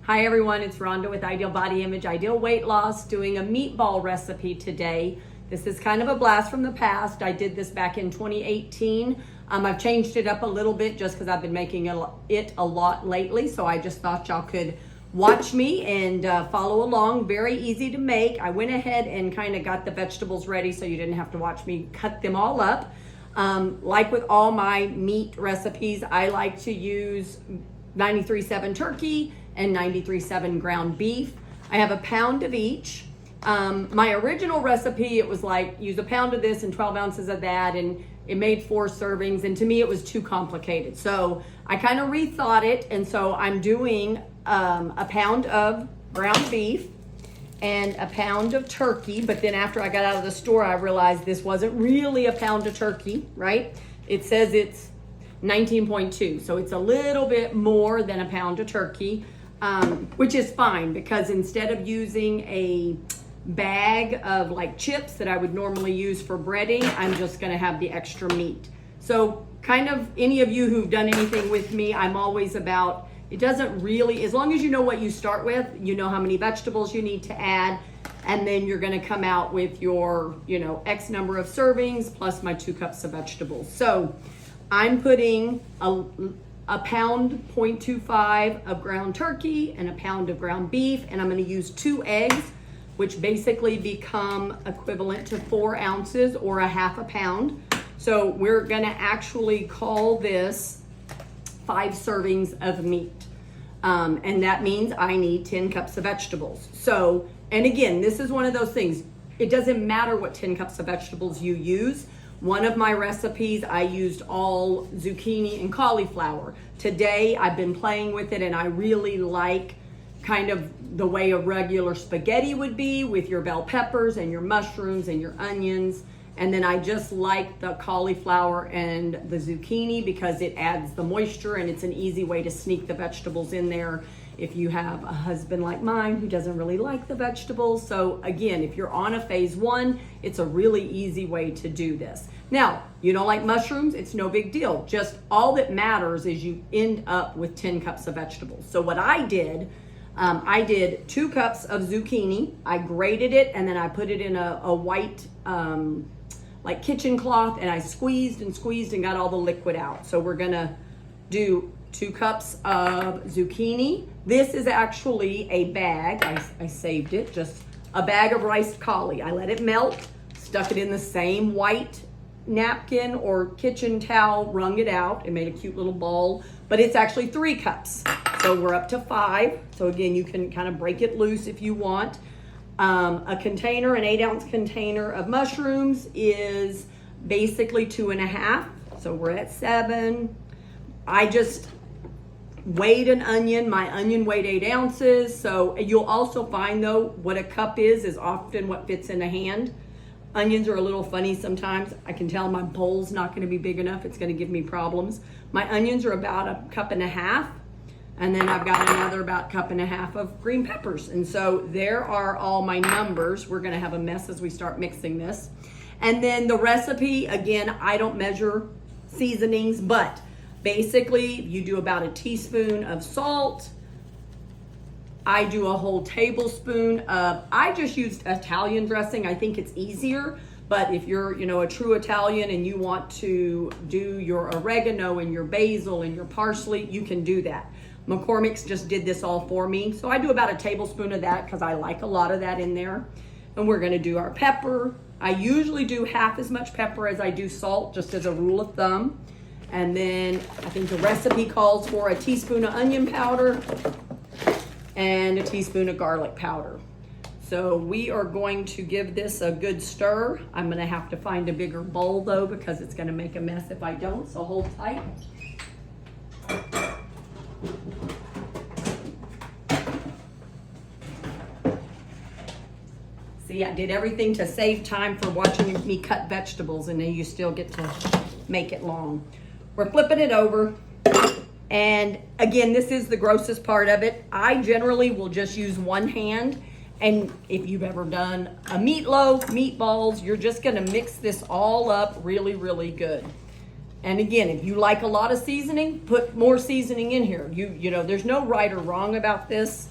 Hi everyone, it's Rhonda with Ideal Body Image, Ideal Weight Loss, doing a meatball recipe today. This is kind of a blast from the past. I did this back in 2018. I've changed it up a little bit just because I've been making it a lot lately. So I just thought y'all could watch me and follow along. Very easy to make. I went ahead and kind of got the vegetables ready so you didn't have to watch me cut them all up. Like with all my meat recipes, I like to use 93.7 turkey and 93.7 ground beef. I have a pound of each. My original recipe, it was like use a pound of this and 12 ounces of that, and it made 4 servings, and to me it was too complicated. So I kind of rethought it, and so I'm doing a pound of ground beef and a pound of turkey. But then after I got out of the store, I realized this wasn't really a pound of turkey, right? It says it's 19.2, so it's a little bit more than a pound of turkey, which is fine because instead of using a bag of like chips that I would normally use for breading, I'm just gonna have the extra meat. So kind of any of you who've done anything with me, I'm always about, it doesn't really, as long as you know what you start with, you know how many vegetables you need to add, and then you're gonna come out with your, X number of servings plus my 2 cups of vegetables. So I'm putting a pound 0.25 of ground turkey and a pound of ground beef, and I'm going to use 2 eggs, which basically become equivalent to 4 ounces or a half a pound. So we're going to actually call this 5 servings of meat. And that means I need 10 cups of vegetables. So, and again, this is one of those things. It doesn't matter what 10 cups of vegetables you use. One of my recipes, I used all zucchini and cauliflower. Today, I've been playing with it, and I really like kind of the way a regular spaghetti would be with your bell peppers and your mushrooms and your onions. And then I just like the cauliflower and the zucchini because it adds the moisture, and it's an easy way to sneak the vegetables in there if you have a husband like mine who doesn't really like the vegetables. So again, if you're on a phase 1, it's a really easy way to do this. Now, you don't like mushrooms, it's no big deal. Just all that matters is you end up with 10 cups of vegetables. So what I did 2 cups of zucchini, I grated it, and then I put it in a white like kitchen cloth, and I squeezed and got all the liquid out. So we're gonna do 2 cups of zucchini. This is actually a bag, I saved it, just a bag of riced cauli. I let it melt, stuck it in the same white napkin or kitchen towel, wrung it out, and made a cute little ball, but it's actually 3 cups. So we're up to 5. So again, you can kind of break it loose if you want. A container, an 8-ounce container of mushrooms is basically 2.5. So we're at 7. I just weighed an onion. My onion weighed 8 ounces. So you'll also find though, what a cup is often what fits in a hand. Onions are a little funny sometimes. I can tell my bowl's not going to be big enough. It's going to give me problems. My onions are about 1.5 cups. And then I've got another about 1.5 cups of green peppers. And so there are all my numbers. We're going to have a mess as we start mixing this. And then the recipe, again, I don't measure seasonings, but basically you do about a teaspoon of salt. I do a whole tablespoon of, I just used Italian dressing. I think it's easier, but if you're, a true Italian and you want to do your oregano and your basil and your parsley, you can do that. McCormick's just did this all for me. So I do about a tablespoon of that because I like a lot of that in there. And we're gonna do our pepper. I usually do half as much pepper as I do salt, just as a rule of thumb. And then I think the recipe calls for a teaspoon of onion powder and a teaspoon of garlic powder. So we are going to give this a good stir. I'm gonna have to find a bigger bowl though, because it's gonna make a mess if I don't, so hold tight. See, I did everything to save time for watching me cut vegetables, and then you still get to make it long. We're flipping it over. And again, this is the grossest part of it. I generally will just use one hand. And if you've ever done a meatloaf, meatballs, you're just gonna mix this all up really, really good. And again, if you like a lot of seasoning, put more seasoning in here. You know, there's no right or wrong about this.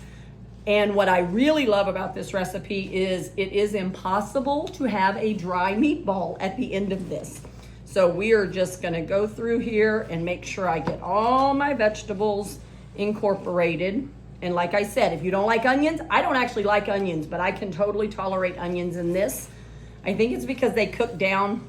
And what I really love about this recipe is it is impossible to have a dry meatball at the end of this. So we are just gonna go through here and make sure I get all my vegetables incorporated. And like I said, if you don't like onions, I don't actually like onions, but I can totally tolerate onions in this. I think it's because they cook down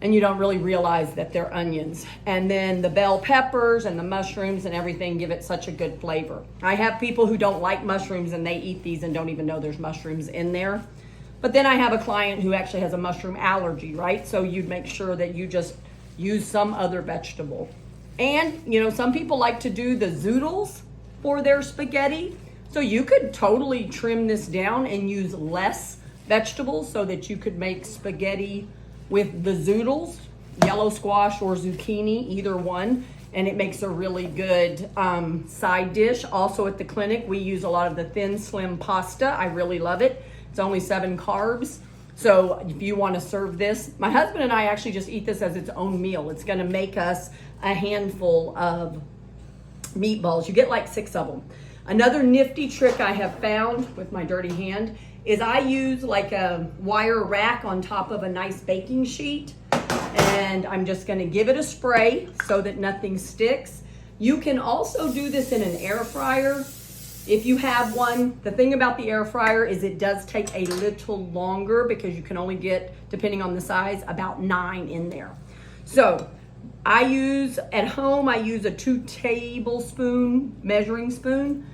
and you don't really realize that they're onions. And then the bell peppers and the mushrooms and everything give it such a good flavor. I have people who don't like mushrooms and they eat these and don't even know there's mushrooms in there. But then I have a client who actually has a mushroom allergy, right? So you'd make sure that you just use some other vegetable. And, you know, some people like to do the zoodles for their spaghetti. So you could totally trim this down and use less vegetables so that you could make spaghetti with the zoodles, yellow squash or zucchini, either one. And it makes a really good side dish. Also at the clinic, we use a lot of the thin, slim pasta. I really love it. It's only 7 carbs. So if you want to serve this, my husband and I actually just eat this as its own meal. It's going to make us a handful of meatballs. You get like 6 of them. Another nifty trick I have found with my dirty hand is I use like a wire rack on top of a nice baking sheet, and I'm just going to give it a spray so that nothing sticks. You can also do this in an air fryer if you have one. The thing about the air fryer is it does take a little longer because you can only get, depending on the size, about 9 in there. So I use, at home, I use a 2 tablespoon measuring spoon.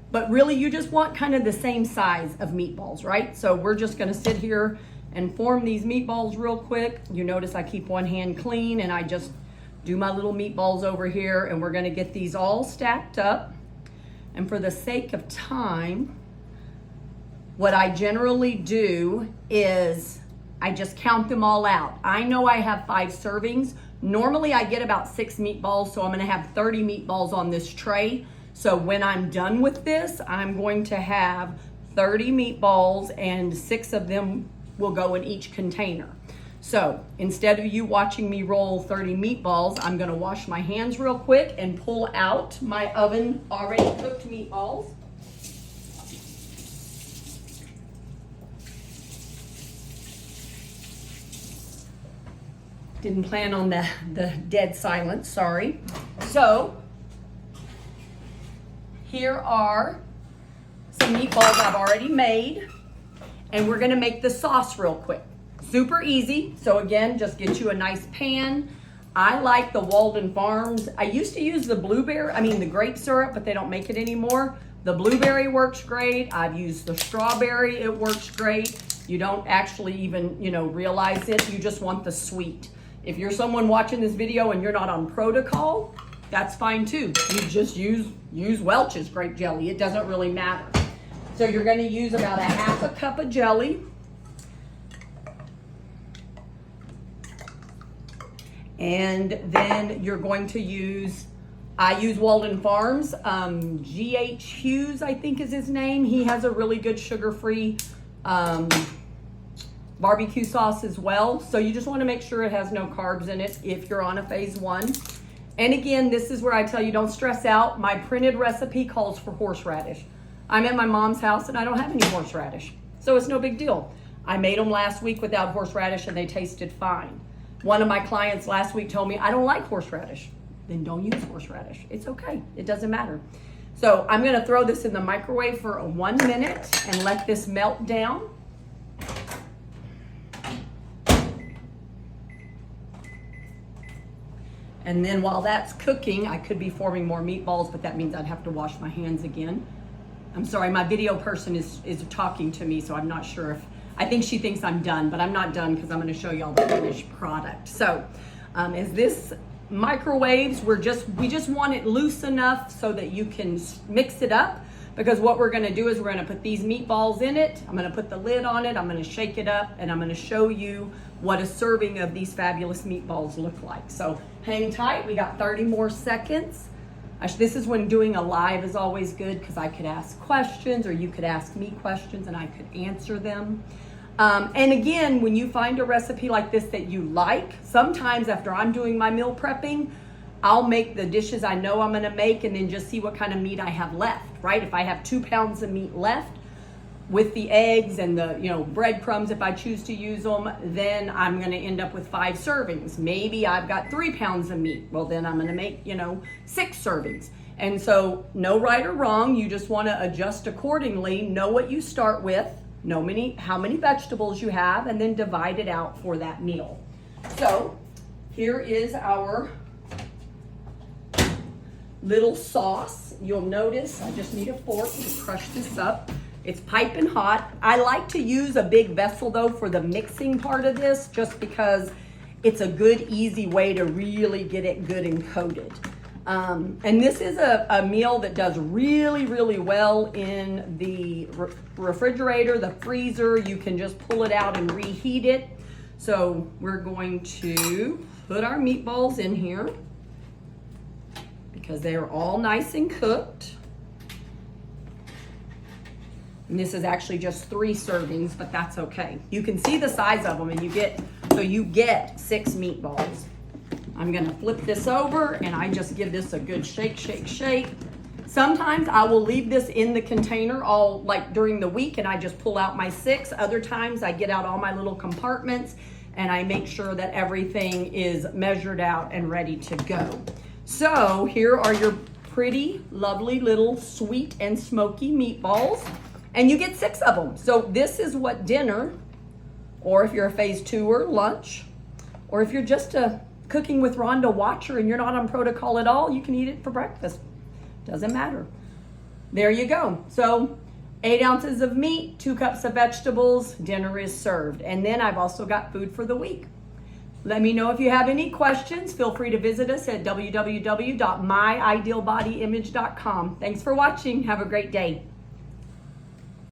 But really you just want kind of the same size of meatballs, right? So we're just gonna sit here and form these meatballs real quick. You notice I keep one hand clean and I just do my little meatballs over here, and we're gonna get these all stacked up. And for the sake of time, what I generally do is I just count them all out. I know I have 5 servings. Normally I get about 6 meatballs, so I'm gonna have 30 meatballs on this tray. So when I'm done with this, I'm going to have 30 meatballs and 6 of them will go in each container. So instead of you watching me roll 30 meatballs, I'm gonna wash my hands real quick and pull out my oven already cooked meatballs. Didn't plan on the dead silence, sorry. So here are some meatballs I've already made, and we're gonna make the sauce real quick. Super easy. So again, just get you a nice pan. I like the Walden Farms. I used to use the the grape syrup, but they don't make it anymore. The blueberry works great. I've used the strawberry, it works great. You don't actually even, realize it. You just want the sweet. If you're someone watching this video and you're not on protocol, that's fine too. You just use Welch's grape jelly. It doesn't really matter. So you're gonna use about a half a cup of jelly. And then you're going to use, I use Walden Farms, G.H. Hughes, I think is his name. He has a really good sugar-free barbecue sauce as well. So you just want to make sure it has no carbs in it if you're on a phase 1. And again, this is where I tell you don't stress out. My printed recipe calls for horseradish. I'm at my mom's house and I don't have any horseradish. So it's no big deal. I made them last week without horseradish and they tasted fine. One of my clients last week told me, I don't like horseradish. Then don't use horseradish. It's okay. It doesn't matter. So I'm going to throw this in the microwave for 1 minute and let this melt down. And then while that's cooking, I could be forming more meatballs, but that means I'd have to wash my hands again. I'm sorry, my video person is talking to me, so I'm not sure if, I think she thinks I'm done, but I'm not done because I'm going to show you all the finished product. So as this microwaves, we just want it loose enough so that you can mix it up, because what we're going to do is we're going to put these meatballs in it. I'm going to put the lid on it. I'm going to shake it up, and I'm going to show you what a serving of these fabulous meatballs look like. So hang tight. We got 30 more seconds. This is when doing a live is always good because I could ask questions or you could ask me questions and I could answer them. And again, when you find a recipe like this that you like, sometimes after I'm doing my meal prepping, I'll make the dishes I know I'm gonna make and then just see what kind of meat I have left, right? If I have 2 pounds of meat left with the eggs and the, breadcrumbs, if I choose to use them, then I'm gonna end up with 5 servings. Maybe I've got 3 pounds of meat. Well, then I'm gonna make, 6 servings. And so no right or wrong, you just wanna adjust accordingly, know what you start with, know how many vegetables you have, and then divide it out for that meal. So here is our little sauce. You'll notice I just need a fork to crush this up. It's piping hot. I like to use a big vessel though for the mixing part of this, just because it's a good, easy way to really get it good and coated. And this is a meal that does really, really well in the refrigerator, the freezer. You can just pull it out and reheat it. So we're going to put our meatballs in here because they're all nice and cooked. And this is actually just 3 servings, but that's okay. You can see the size of them, and you get 6 meatballs. I'm gonna flip this over and I just give this a good shake, shake, shake. Sometimes I will leave this in the container all like during the week and I just pull out my 6. Other times I get out all my little compartments and I make sure that everything is measured out and ready to go. So here are your pretty, lovely little sweet and smoky meatballs. And you get 6 of them. So this is what dinner, or if you're a phase 2er, lunch, or if you're just a cooking with Rhonda watcher and you're not on protocol at all, you can eat it for breakfast. Doesn't matter. There you go. So 8 ounces of meat, 2 cups of vegetables, dinner is served. And then I've also got food for the week. Let me know if you have any questions. Feel free to visit us at www.myidealbodyimage.com. Thanks for watching. Have a great day.